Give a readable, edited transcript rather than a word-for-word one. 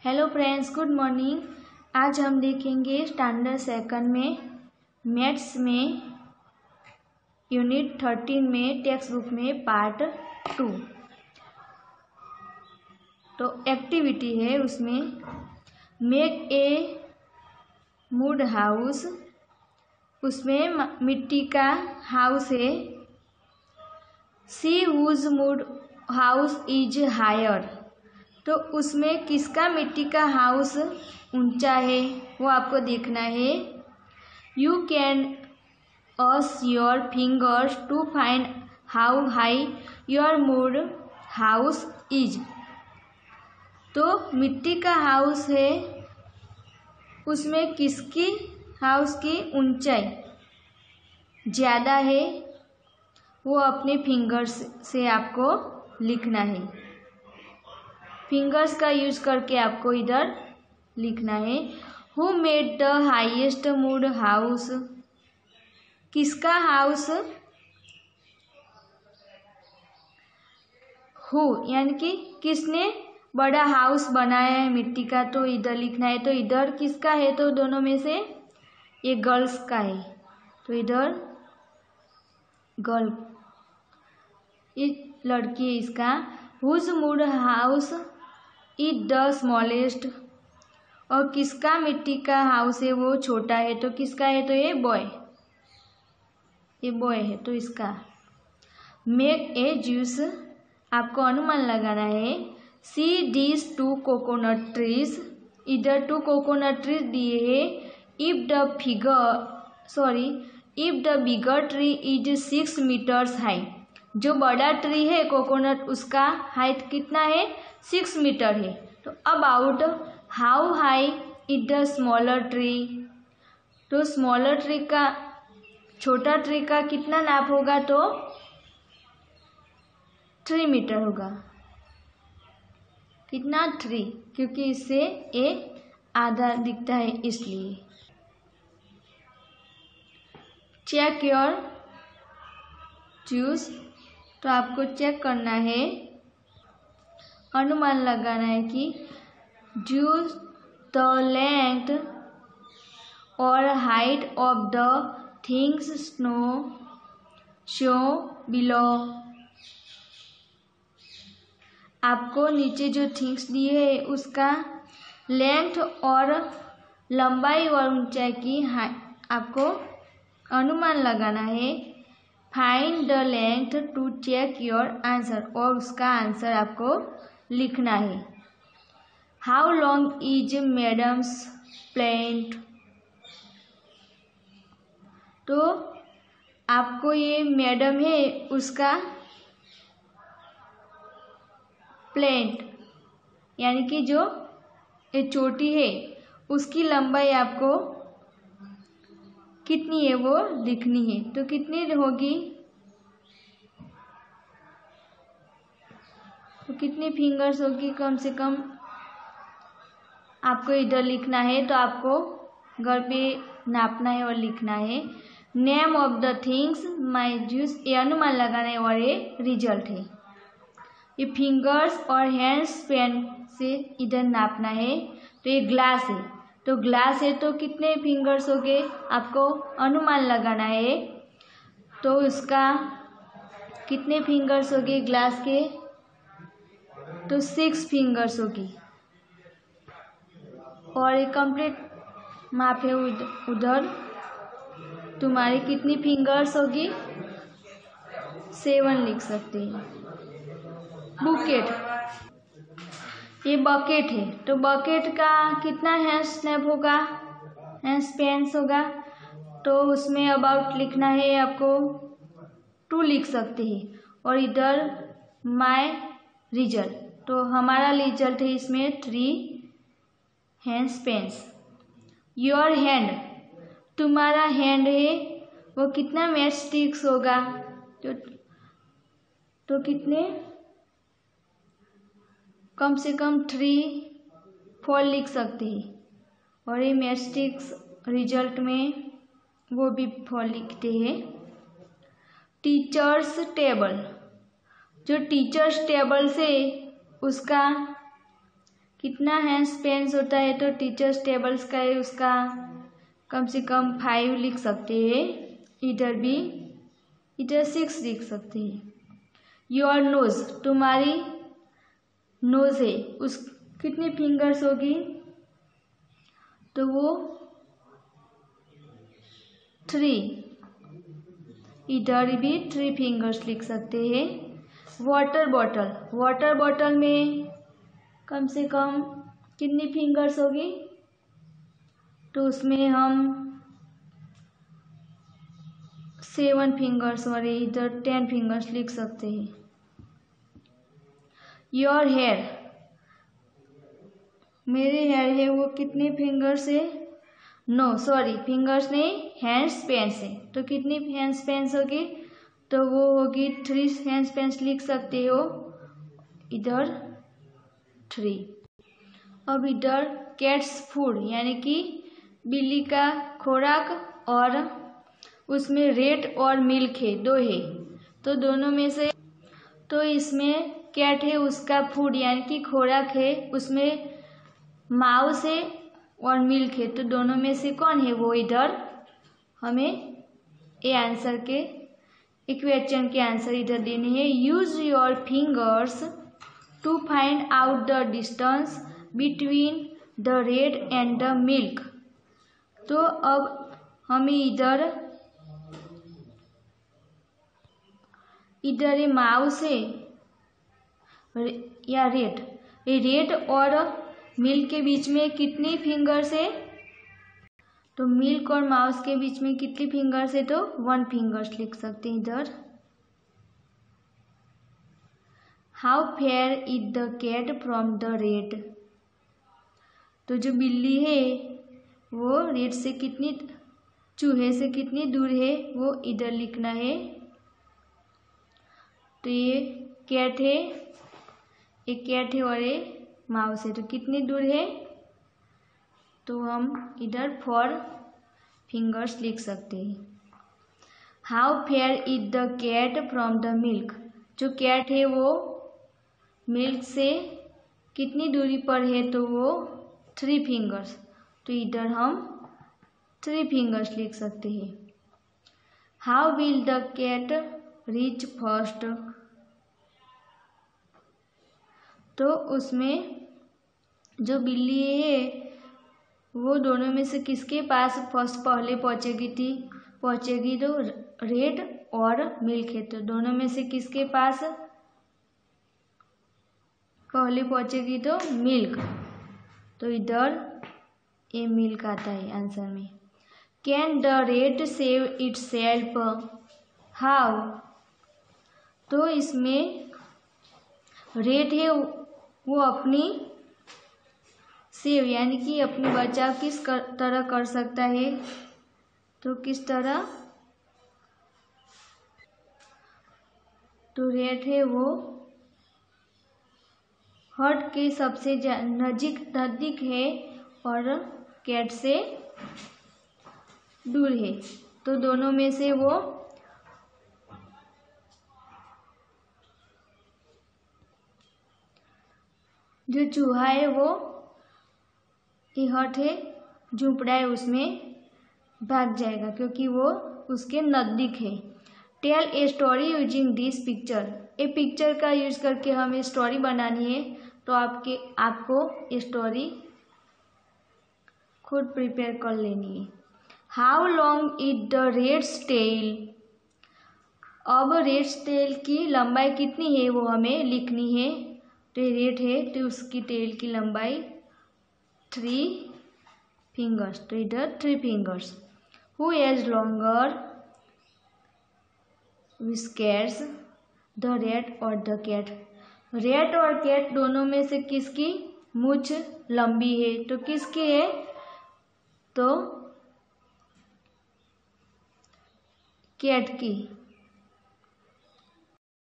Hello friends, good morning. आज हम देखेंगे स्टैंडर्ड सेकंड में मैथ्स में यूनिट 13 में टेक्स्ट बुक में पार्ट 2। तो एक्टिविटी है उसमें मेक ए वुड हाउस। उसमें मिट्टी का हाउस है। See whose wood house is higher. तो उसमें किसका मिट्टी का हाउस ऊंचा है वो आपको देखना है। You can use your fingers to find how high your wood house is. तो मिट्टी का हाउस है, उसमें किसकी हाउस की ऊंचाई ज़्यादा है वो अपने फिंगर्स से आपको लिखना है। फिंगर्स का यूज करके आपको इधर लिखना है। Who made the highest would house. किसका हाउस, हु यानी कि किसने बड़ा हाउस बनाया है मिट्टी का, तो इधर लिखना है। तो इधर किसका है, तो दोनों में से ये गर्ल्स का है, तो इधर गर्ल ये लड़की है इसका। Whose wood house is the smallest. और किसका मिट्टी का हाउस है वो छोटा है, तो किसका है, तो ये बॉय है, तो इसका। मेक ए जूस, आपको अनुमान लगाना है। See these 2 coconut trees. इधर 2 कोकोनट ट्रीज दिए है। If the bigger tree is 6 metres high. जो बड़ा ट्री है कोकोनट, उसका हाइट कितना है, 6 मीटर है। तो about how high is the smaller tree. तो स्मॉलर ट्री का, छोटा ट्री का कितना नाप होगा, तो 3 मीटर होगा। कितना, 3, क्योंकि इससे ए आधा दिखता है इसलिए। Check your choose. तो आपको चेक करना है, अनुमान लगाना है कि चूज द लेंथ और height of the things show below. आपको नीचे जो थिंग्स दिए है उसका लेंथ और लंबाई और ऊंचाई की आपको अनुमान लगाना है। Find the length to check your answer, और उसका आंसर आपको लिखना है। How long is madam's plant. तो आपको ये मैडम है उसका प्लेंट यानी कि जो ये चोटी है उसकी लंबाई आपको कितनी है वो लिखनी है। तो कितनी होगी, तो कितनी फिंगर्स होगी, कम से कम आपको इधर लिखना है। तो आपको घर पे नापना है और लिखना है। Name of the things my juice, ये अनुमान लगाना है और ये रिजल्ट है। ये फिंगर्स और हैंड्स पेन से इधर नापना है। तो ये ग्लास है, तो ग्लास है तो कितने फिंगर्स हो गए आपको अनुमान लगाना है। तो उसका कितने फिंगर्स हो गए ग्लास के, तो 6 फिंगर्स होगी। और ये कंप्लीट माप है उधर तुम्हारी कितनी फिंगर्स होगी, 7 लिख सकते हैं। बुकेट, ये बकेट है, तो बकेट का कितना हैंड स्नैप होगा, हैंड स्पेंस होगा। तो उसमें अबाउट लिखना है आपको, 2 लिख सकते हैं। और इधर माय रिजल्ट, तो हमारा रिजल्ट है इसमें 3 हैंड स्पेंस। योर हैंड, तुम्हारा हैंड है वो कितना मैच स्टिक्स होगा, तो कितने, कम से कम 3-4 लिख सकते हैं। और ये मैथस्टिक्स रिजल्ट में वो भी 4 लिखते हैं। टीचर्स टेबल, जो टीचर्स टेबल से उसका कितना हैंड स्पेन्स होता है, तो टीचर्स टेबल्स का है उसका कम से कम 5 लिख सकते हैं, इधर भी इधर 6 लिख सकते हैं। योर नोज, तुम्हारी नोज है, उस कितनी फिंगर्स होगी, तो वो 3, इधर भी 3 फिंगर्स लिख सकते हैं। वाटर बॉटल, वाटर बॉटल में कम से कम कितनी फिंगर्स होगी, तो उसमें हम 7 फिंगर्स और इधर 10 फिंगर्स लिख सकते हैं। योर हेयर, मेरे हेयर है वो कितने फिंगर्स है, नो सॉरी फिंगर्स नहीं, हैंड स्पेन्स है, तो कितनी हैंड स्पेन्स होगी, तो वो होगी 3 हैंड स्पेन्स लिख सकते हो, इधर 3। अब इधर कैट्स फूड यानी कि बिल्ली का खुराक और उसमें रेट और मिल्क है, 2 है, तो दोनों में से, तो इसमें कैट है उसका फूड यानी कि खुराक है, उसमें माउस है और मिल्क है, तो दोनों में से कौन है वो, इधर हमें ये आंसर के इक्वेशन के आंसर इधर देने हैं। Use your fingers to find out the distance between the rat and the milk. तो अब हमें इधर ये माउस है या रेड, ये रेड और मिल्क के बीच में कितनी फिंगर्स है, तो मिल्क और माउस के बीच में कितनी फिंगर्स है, तो 1 फिंगर्स लिख सकते हैं इधर। How far is the cat from the rat, तो जो बिल्ली है वो रेड से कितनी, चूहे से कितनी दूर है, वो इधर लिखना है। तो ये कैट है, एक कैट है और ये माउस है, तो कितनी दूर है, तो हम इधर 4 फिंगर्स लिख सकते हैं। How far is the cat from the milk, जो कैट है वो मिल्क से कितनी दूरी पर है, तो वो 3 फिंगर्स, तो इधर हम 3 फिंगर्स लिख सकते हैं। How will the cat reach first, तो उसमें जो बिल्ली है वो दोनों में से किसके पास फर्स्ट पहले पहुंचेगी, तो रेड और मिल्क है, तो दोनों में से किसके पास पहले पहुंचेगी, तो मिल्क, तो इधर ये मिल्क आता है आंसर में। Can the red save itself, how, तो इसमें रेड है वो अपनी सेव यानी कि अपनी बचाव किस तरह कर सकता है, तो किस तरह, तो रेड है वो हर्ट के सबसे नज़दीक है और कैट से दूर है, तो दोनों में से वो जो चूहा है वो हट है, झुपड़ा है उसमें भाग जाएगा क्योंकि वो उसके नज़दीक है। Tell a story using this picture, a picture का यूज करके हमें स्टोरी बनानी है, तो आपको ये स्टोरी खुद प्रिपेयर कर लेनी है। How long is the rat's tail, अब रेड्स टेल की लंबाई कितनी है वो हमें लिखनी है, तो रेड है तो उसकी टेल की लंबाई 3 फिंगर्स, तो इधर 3 fingers. Who has longer whiskers, the red और द कैट, रेड और कैट दोनों में से किसकी मूंछ लंबी है, तो किसकी है, तो कैट की।